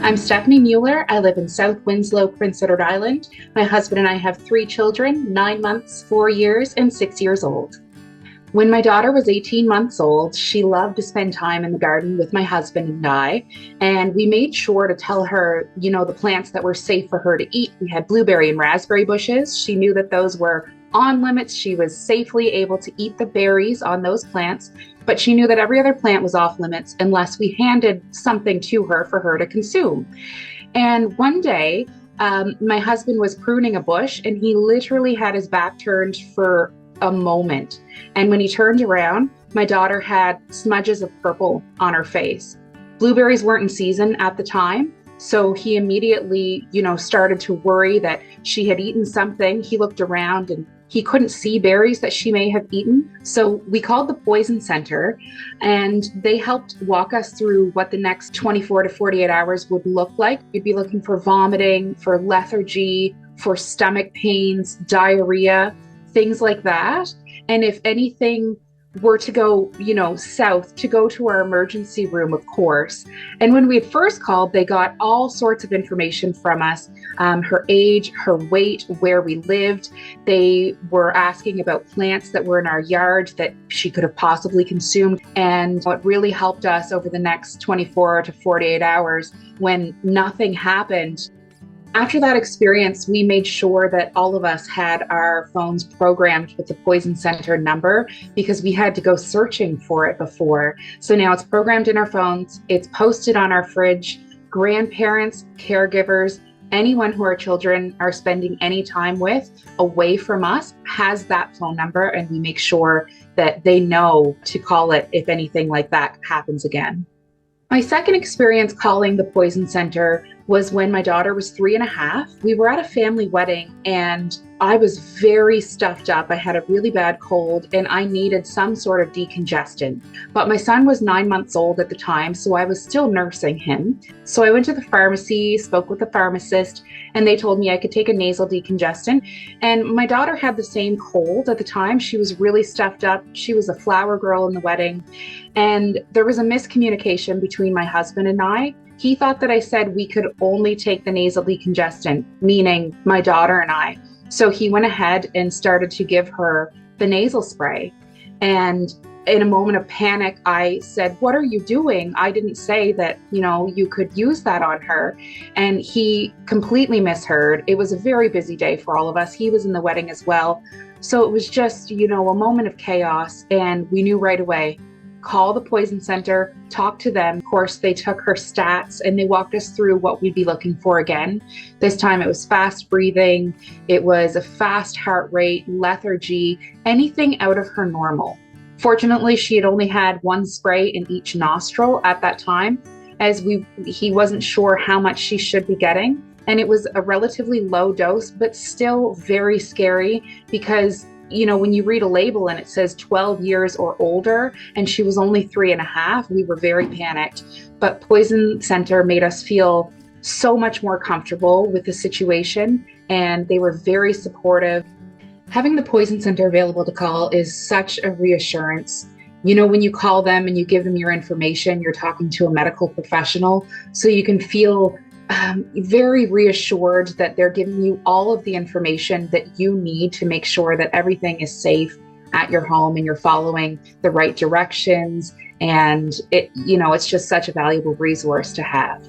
I'm Stephanie Mueller. I live in South Winslow, Prince Edward Island. My husband and I have 3 children, 9 months, 4 years, and 6 years old. When my daughter was 18 months old, she loved to spend time in the garden with my husband and I, and we made sure to tell her, the plants that were safe for her to eat. We had blueberry and raspberry bushes. She knew that those were on limits. She was safely able to eat the berries on those plants, but she knew that every other plant was off limits unless we handed something to her for her to consume. And one day, my husband was pruning a bush and he literally had his back turned for a moment. And when he turned around, my daughter had smudges of purple on her face. Blueberries weren't in season at the time, so he immediately, started to worry that she had eaten something. He looked around and he couldn't see berries that she may have eaten. So we called the Poison Center and they helped walk us through what the next 24 to 48 hours would look like. We'd be looking for vomiting, for lethargy, for stomach pains, diarrhea, things like that. And if anything were to go, south, to go to our emergency room, of course. And when we had first called, they got all sorts of information from us, her age, her weight, where we lived. They were asking about plants that were in our yard that she could have possibly consumed. And what really helped us over the next 24 to 48 hours when nothing happened. After that experience, we made sure that all of us had our phones programmed with the Poison Center number because we had to go searching for it before. So now it's programmed in our phones, it's posted on our fridge. Grandparents, caregivers, anyone who our children are spending any time with away from us has that phone number, and we make sure that they know to call it if anything like that happens again. My second experience calling the Poison Center was when my daughter was 3.5. We were at a family wedding and I was very stuffed up. I had a really bad cold and I needed some sort of decongestant. But my son was 9 months old at the time, so I was still nursing him. So I went to the pharmacy, spoke with the pharmacist, and they told me I could take a nasal decongestant. And my daughter had the same cold at the time. She was really stuffed up. She was a flower girl in the wedding. And there was a miscommunication between my husband and I. He thought that I said we could only take the nasal decongestant, meaning my daughter and I. So he went ahead and started to give her the nasal spray. And in a moment of panic, I said, "What are you doing? I didn't say that, you could use that on her." And he completely misheard. It was a very busy day for all of us. He was in the wedding as well. So it was just, a moment of chaos. And we knew right away, call the Poison Center, talk to them. Of course, they took her stats and they walked us through what we'd be looking for again. This time it was fast breathing, it was a fast heart rate, lethargy, anything out of her normal. Fortunately, she had only had 1 spray in each nostril at that time, as he wasn't sure how much she should be getting. And it was a relatively low dose, but still very scary because when you read a label and it says 12 years or older, and she was only 3.5, we were very panicked. But Poison Center made us feel so much more comfortable with the situation, and they were very supportive. Having the Poison Center available to call is such a reassurance. When you call them and you give them your information, you're talking to a medical professional, so you can feel very reassured that they're giving you all of the information that you need to make sure that everything is safe at your home and you're following the right directions. And it's just such a valuable resource to have.